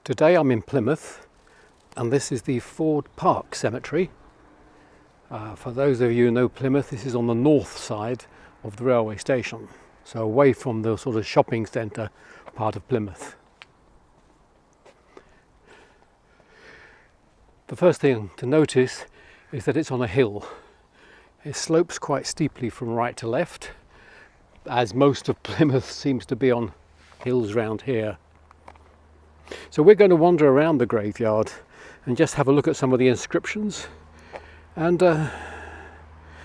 Today I'm in Plymouth and this is the Ford Park Cemetery. For those of you who know Plymouth, this is on the north side of the railway station, so away from the sort of shopping centre part of Plymouth. The first thing to notice is that it's on a hill. It slopes quite steeply from right to left, as most of Plymouth seems to be on hills round here. So we're going to wander around the graveyard and just have a look at some of the inscriptions and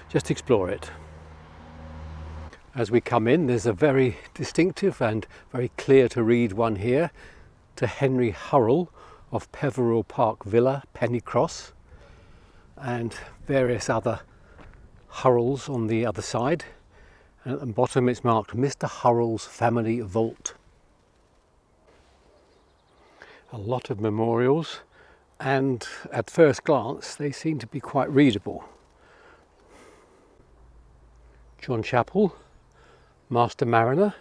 just explore it. As we come in, there's a very distinctive and very clear to read one here, to Henry Hurrell of Peveril Park Villa, Pennycross, and various other Hurrells on the other side. And at the bottom it's marked Mr. Hurrell's Family Vault. A lot of memorials, and at first glance they seem to be quite readable. John Chapel, Master Mariner.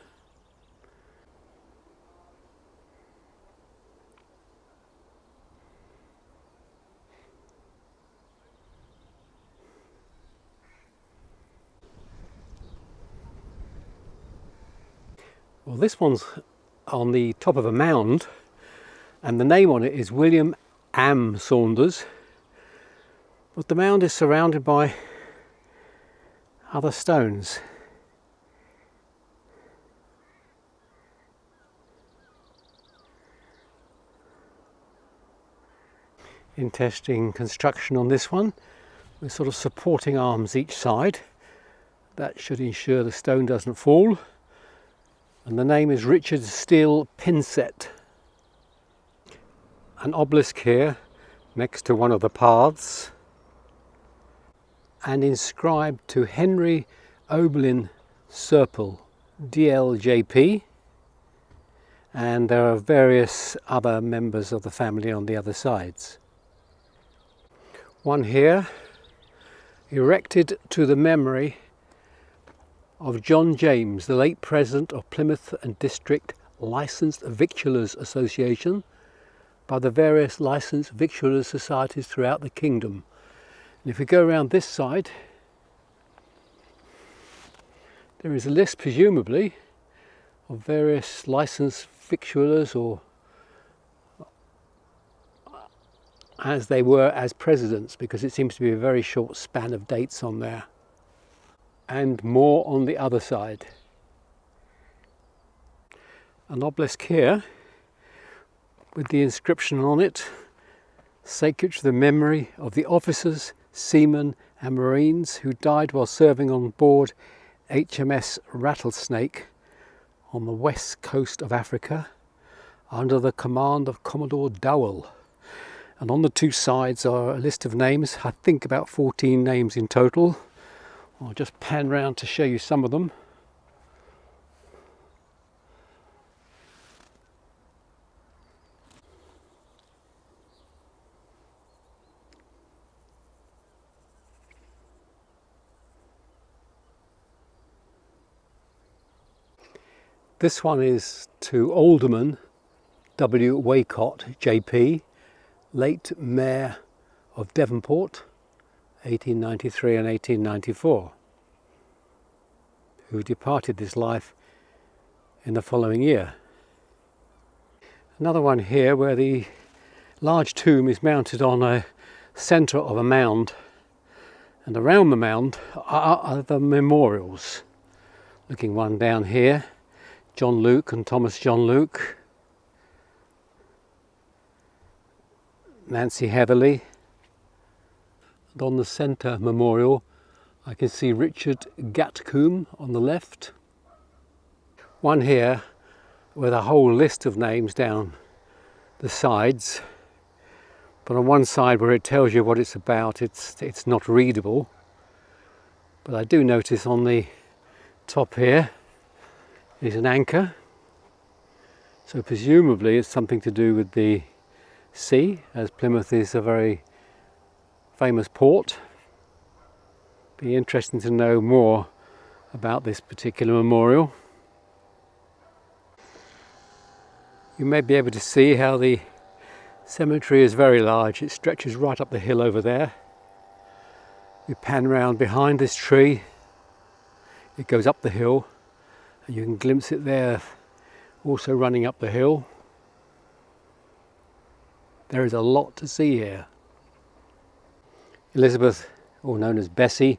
Well, this one's on the top of a mound, and the name on it is William Am Saunders, but the mound is surrounded by other stones. Interesting construction on this one, with sort of supporting arms each side. That should ensure the stone doesn't fall. And the name is Richard Steele Pinsett. An obelisk here next to one of the paths, and inscribed to Henry Oberlin Serpel, DLJP, and there are various other members of the family on the other sides. One here erected to the memory of John James, the late president of Plymouth and District Licensed Victuallers Association, by the various licensed victuallers societies throughout the kingdom. And if we go around this side, there is a list, presumably, of various licensed victuallers, or as they were as presidents, because it seems to be a very short span of dates on there. And more on the other side. An obelisk here with the inscription on it, sacred to the memory of the officers, seamen and marines who died while serving on board HMS Rattlesnake on the west coast of Africa under the command of Commodore Dowell. And on the two sides are a list of names, I think about 14 names in total. I'll just pan round to show you some of them. This one is to Alderman W. Waycott, JP, late Mayor of Devonport, 1893 and 1894, who departed this life in the following year. Another one here where the large tomb is mounted on a centre of a mound, and around the mound are other memorials. Looking one down here, John Luke and Thomas John Luke, Nancy Heatherley, and on the centre memorial I can see Richard Gatcombe on the left. One here with a whole list of names down the sides, but on one side where it tells you what it's about, it's not readable. But I do notice on the top here is an anchor, so presumably it's something to do with the sea, as Plymouth is a very famous port. Be interesting to know more about this particular memorial. You may be able to see how the Cemetery is very large. It stretches right up the hill over there. We pan round behind this tree. It goes up the hill and you can glimpse it there also running up the hill. There is a lot to see here. Elizabeth, or known as Bessie,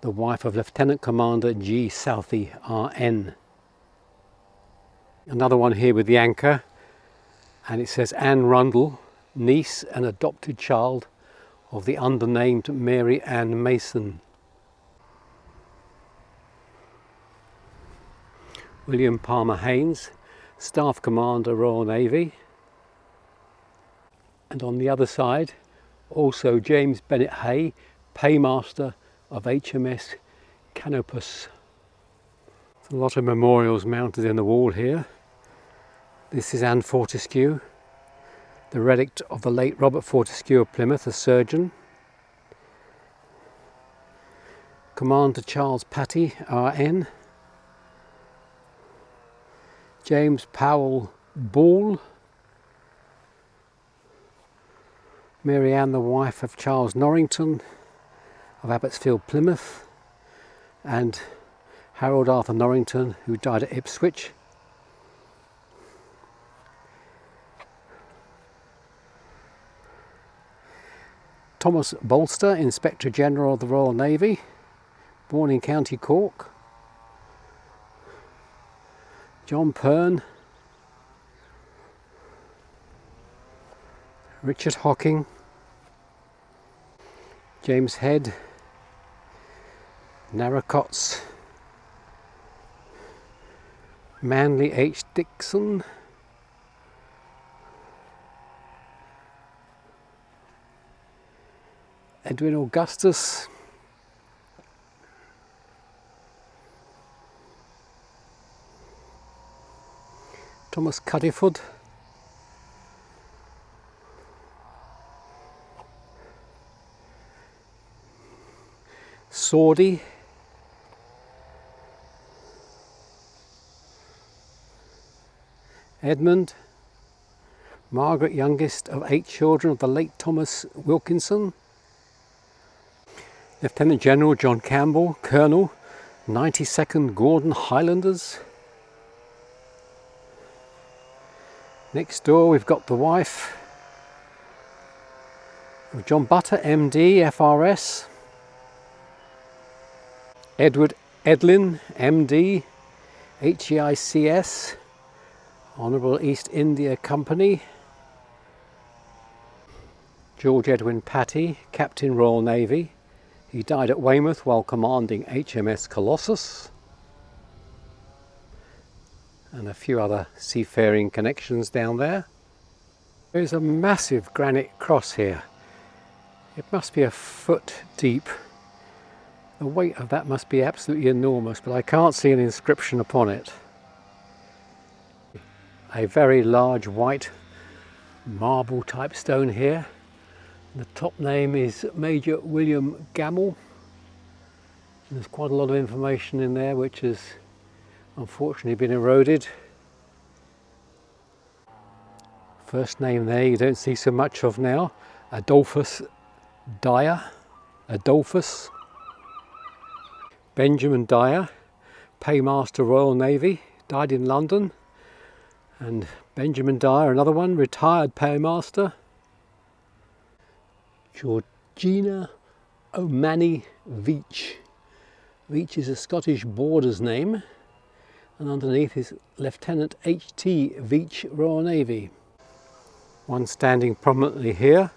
the wife of Lieutenant Commander G. Southey, RN. Another one here with the anchor, and it says Anne Rundle, niece and adopted child of the undernamed Mary Ann Mason. William Palmer Haynes, Staff Commander, Royal Navy. And on the other side, also James Bennett Hay, Paymaster of HMS Canopus. There's a lot of memorials mounted in the wall here. This is Anne Fortescue, the relict of the late Robert Fortescue of Plymouth, a surgeon. Commander Charles Patty, RN. James Powell Ball. Mary Ann, the wife of Charles Norrington of Abbotsfield, Plymouth, and Harold Arthur Norrington, who died at Ipswich. Thomas Bolster, Inspector General of the Royal Navy, born in County Cork. John Pern. Richard Hocking. James Head. Narracotts. Manly H. Dixon. Edwin Augustus. Thomas Cuddiford. Swordy. Edmund. Margaret, youngest of 8 children of the late Thomas Wilkinson. Lieutenant General John Campbell, Colonel, 92nd Gordon Highlanders. Next door we've got the wife of John Butter, MD, FRS. Edward Edlin, MD, HEICS, Honourable East India Company. George Edwin Patty, Captain, Royal Navy. He died at Weymouth while commanding HMS Colossus. And a few other seafaring connections down there. There's a massive granite cross here. It must be a foot deep. The weight of that must be absolutely enormous, but I can't see an inscription upon it. A very large white marble type stone here. The top name is Major William Gamble. There's quite a lot of information in there which has unfortunately been eroded. First name there you don't see so much of now. Adolphus Dyer. Adolphus. Benjamin Dyer, Paymaster, Royal Navy, died in London. And Benjamin Dyer, another one, retired Paymaster. Georgina O'Mani Veach. Veach is a Scottish boarder's name, and underneath is Lieutenant H.T. Veach, Royal Navy. One standing prominently here,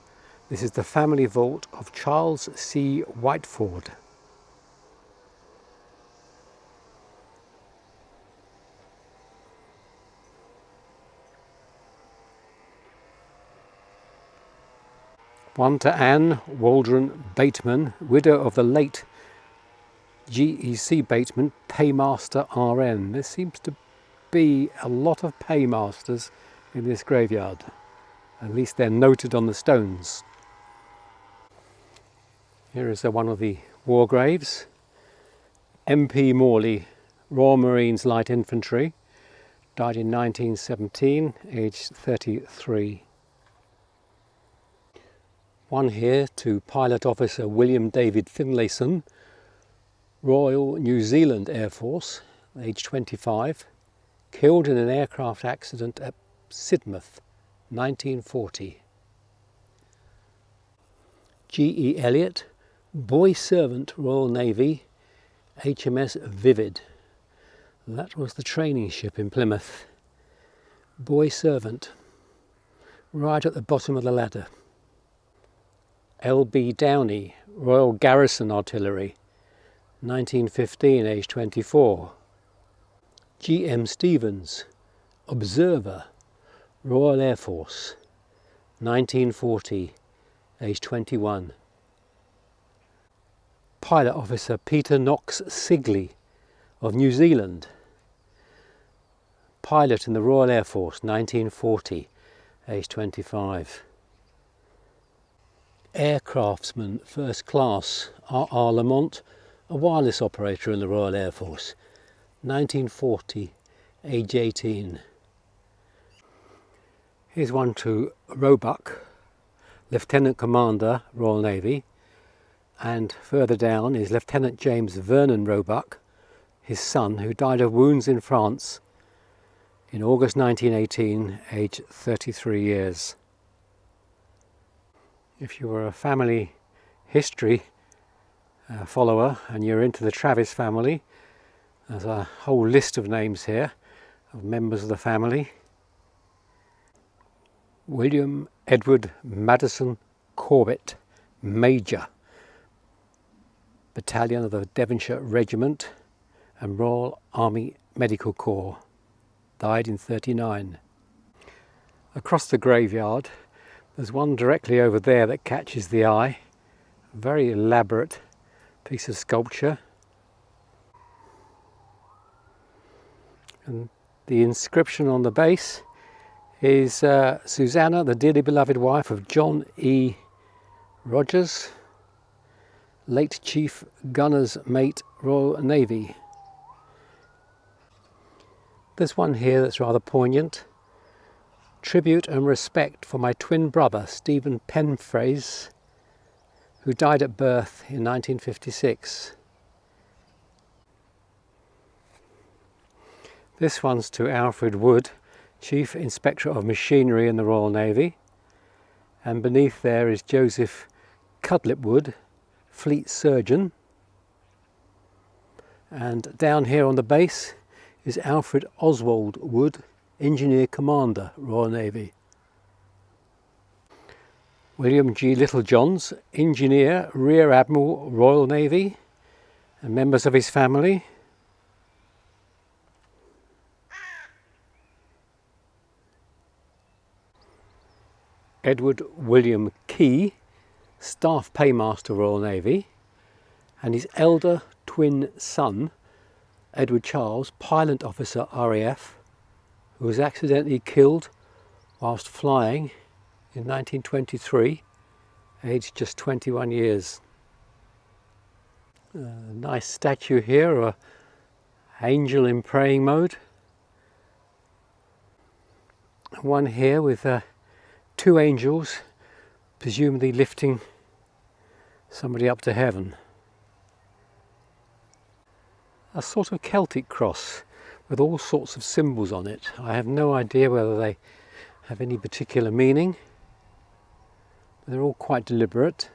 this is the family vault of Charles C. Whiteford. One to Anne Waldron Bateman, widow of the late G.E.C. Bateman, Paymaster RN. There seems to be a lot of paymasters in this graveyard. At least they're noted on the stones. Here is one of the war graves. M.P. Morley, Royal Marines Light Infantry, died in 1917, aged 33. One here to Pilot Officer William David Finlayson, Royal New Zealand Air Force, age 25, killed in an aircraft accident at Sidmouth, 1940. G.E. Elliot, Boy Servant, Royal Navy, HMS Vivid. That was the training ship in Plymouth. Boy Servant, right at the bottom of the ladder. L.B. Downey, Royal Garrison Artillery, 1915, age 24. G.M. Stevens, Observer, Royal Air Force, 1940, age 21. Pilot Officer Peter Knox Sigley of New Zealand, pilot in the Royal Air Force, 1940, age 25. Aircraftsman First Class R.R. Lamont, a wireless operator in the Royal Air Force, 1940, age 18. Here's one to Roebuck, Lieutenant Commander, Royal Navy, and further down is Lieutenant James Vernon Roebuck, his son, who died of wounds in France in August 1918, aged 33 years. If you were a family history follower and you're into the Travis family, there's a whole list of names here of members of the family. William Edward Madison Corbett, Major, Battalion of the Devonshire Regiment and Royal Army Medical Corps, died in 1939. Across the graveyard there's one directly over there that catches the eye, a very elaborate piece of sculpture, and the inscription on the base is Susanna, the dearly beloved wife of John E. Rogers, late Chief Gunner's Mate, Royal Navy. There's one here that's rather poignant. Tribute and respect for my twin brother, Stephen Penphrase, who died at birth in 1956. This one's to Alfred Wood, Chief Inspector of Machinery in the Royal Navy, and beneath there is Joseph Cudlip Wood, Fleet Surgeon, and down here on the base is Alfred Oswald Wood, Engineer Commander, Royal Navy. William G. Littlejohns, Engineer, Rear Admiral, Royal Navy, and members of his family. Edward William Key, Staff Paymaster, Royal Navy, and his elder twin son, Edward Charles, Pilot Officer, RAF, who was accidentally killed whilst flying in 1923, aged just 21 years. A nice statue here, an angel in praying mode. One here with two angels, presumably lifting somebody up to heaven. A sort of Celtic cross with all sorts of symbols on it. I have no idea whether they have any particular meaning. They're all quite deliberate.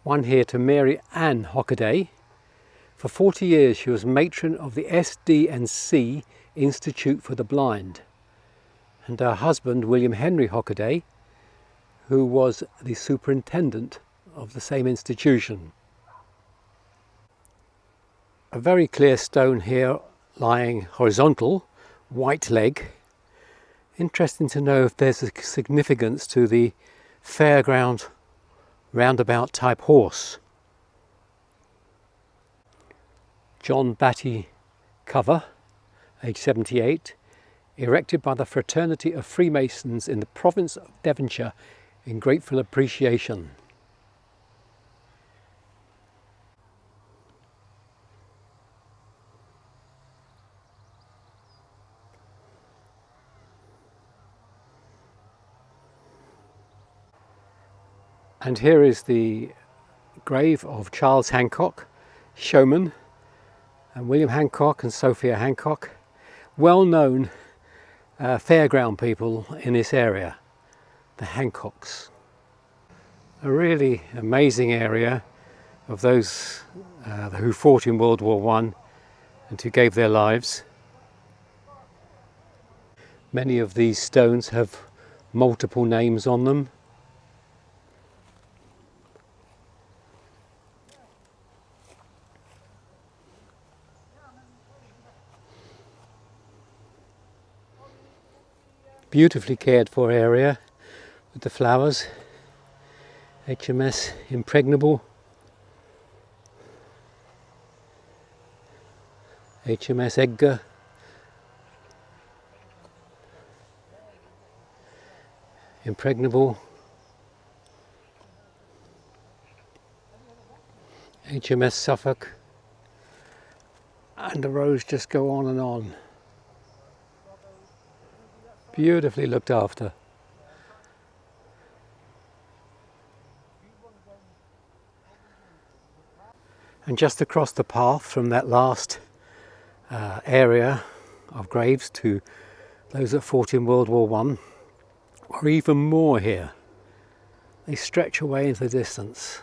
One here to Mary Ann Hockaday. For 40 years she was matron of the SD&C Institute for the Blind, and her husband William Henry Hockaday, who was the superintendent of the same institution. A very clear stone here lying horizontal, white leg. Interesting to know if there's a significance to the Fairground roundabout type horse. John Batty Cover, age 78, erected by the Fraternity of Freemasons in the province of Devonshire in grateful appreciation. And here is the grave of Charles Hancock, showman, and William Hancock and Sophia Hancock, well-known fairground people in this area, the Hancocks. A really amazing area of those who fought in World War I and who gave their lives. Many of these stones have multiple names on them. Beautifully cared for area with the flowers. HMS Impregnable, HMS Edgar, Impregnable, HMS Suffolk, and the rows just go on and on. Beautifully looked after. And just across the path from that last area of graves to those that fought in World War I, or even more here. They stretch away into the distance.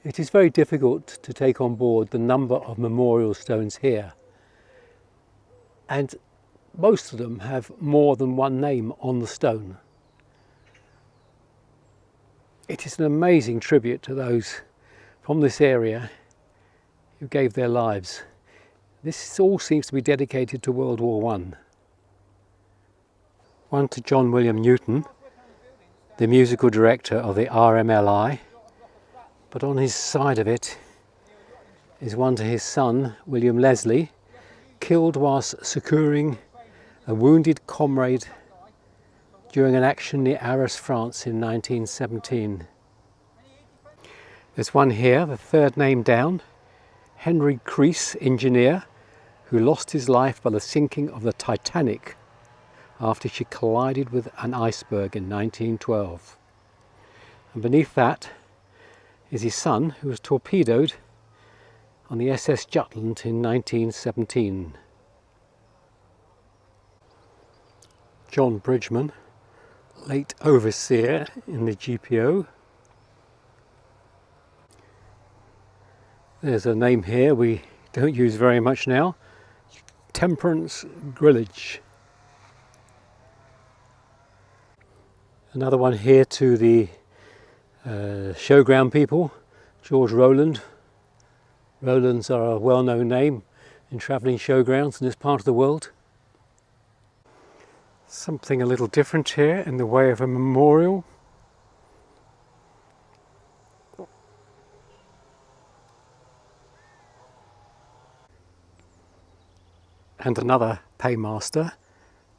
It is very difficult to take on board the number of memorial stones here, and most of them have more than one name on the stone. It is an amazing tribute to those from this area who gave their lives. This all seems to be dedicated to World War I. One to John William Newton, the musical director of the RMLI, but on his side of it is one to his son, William Leslie, killed whilst securing a wounded comrade during an action near Arras, France in 1917. There's one here, the third name down, Henry Creese, engineer, who lost his life by the sinking of the Titanic after she collided with an iceberg in 1912. And beneath that is his son, who was torpedoed on the SS Jutland in 1917. John Bridgman, late overseer in the GPO. There's a name here we don't use very much now, Temperance Grillage. Another one here to the showground people, George Rowland. Rowlands are a well-known name in travelling showgrounds in this part of the world. Something a little different here in the way of a memorial. And another paymaster,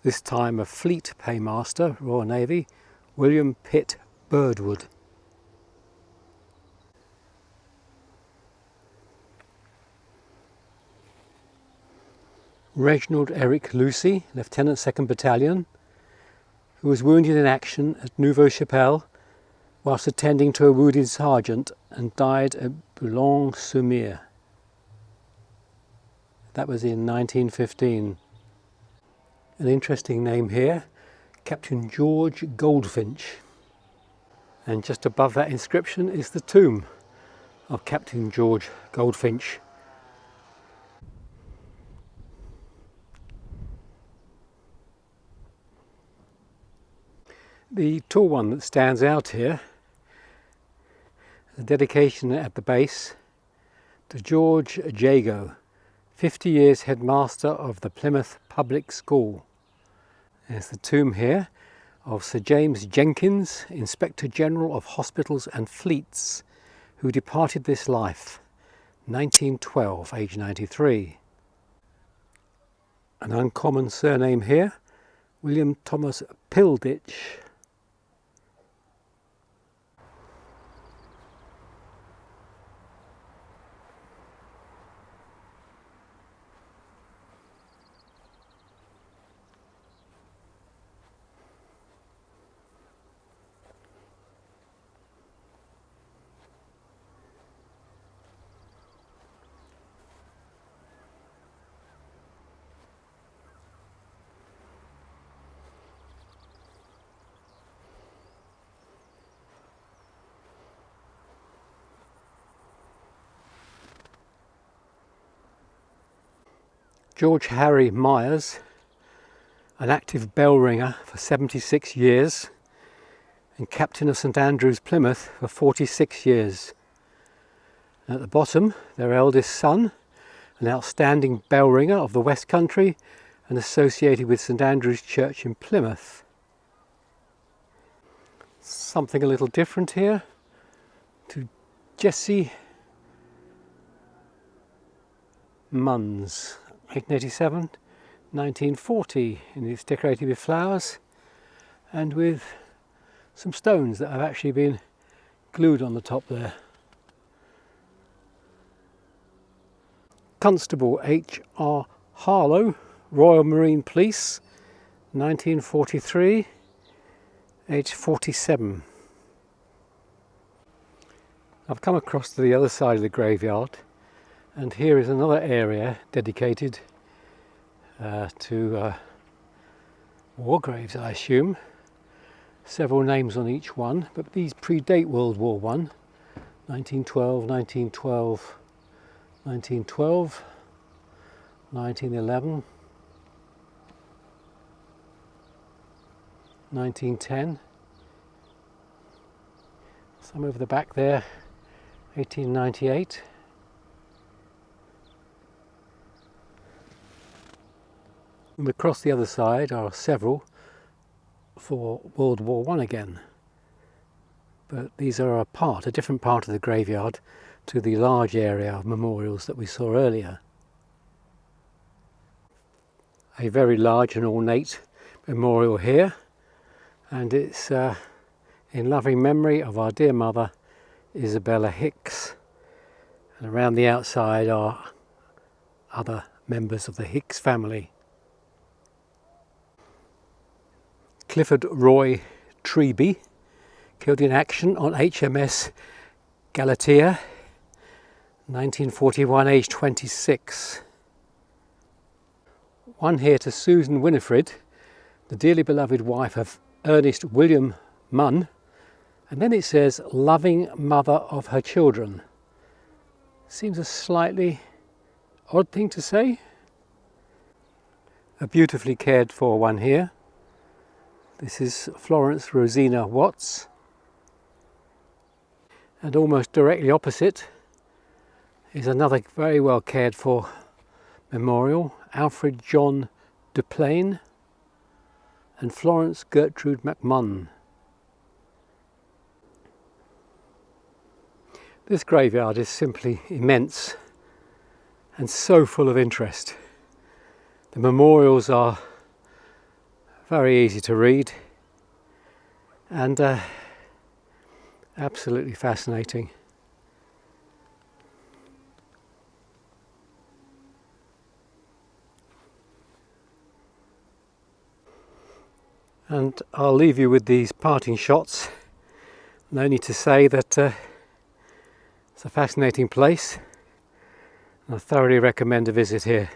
this time a fleet paymaster, Royal Navy, William Pitt Birdwood. Reginald Eric Lucy, Lieutenant 2nd Battalion, who was wounded in action at Neuve-Chapelle whilst attending to a wounded sergeant and died at Boulogne-sur-Mer. That was in 1915. An interesting name here, Captain George Goldfinch. And just above that inscription is the tomb of Captain George Goldfinch. The tall one that stands out here, a dedication at the base to George Jago, 50 years headmaster of the Plymouth Public School. There's the tomb here of Sir James Jenkins, Inspector General of Hospitals and Fleets, who departed this life, 1912, age 93. An uncommon surname here, William Thomas Pilditch. George Harry Myers, an active bell ringer for 76 years and captain of St Andrew's, Plymouth for 46 years. And at the bottom, their eldest son, an outstanding bell ringer of the West Country and associated with St Andrew's Church in Plymouth. Something a little different here, to Jesse Munns, 1887, 1940, and it's decorated with flowers and with some stones that have actually been glued on the top there. Constable H.R. Harlow, Royal Marine Police, 1943, age 47. I've come across to the other side of the graveyard, and here is another area dedicated to war graves, I assume. Several names on each one, but these predate World War I, 1912, 1912, 1912, 1911, 1910, some over the back there, 1898, and across the other side are several for World War I again, but these are a different part of the graveyard to the large area of memorials that we saw earlier. A very large and ornate memorial here, and it's in loving memory of our dear mother Isabella Hicks, and around the outside are other members of the Hicks family. Clifford Roy Treby, killed in action on HMS Galatea, 1941, aged 26. One here to Susan Winifred, the dearly beloved wife of Ernest William Munn, and then it says loving mother of her children. Seems a slightly odd thing to say. A beautifully cared for one here. This is Florence Rosina Watts, and almost directly opposite is another very well cared for memorial, Alfred John Duplain and Florence Gertrude McMunn. This graveyard is simply immense and so full of interest. The memorials are very easy to read and absolutely fascinating. And I'll leave you with these parting shots, and only to say that it's a fascinating place, and I thoroughly recommend a visit here.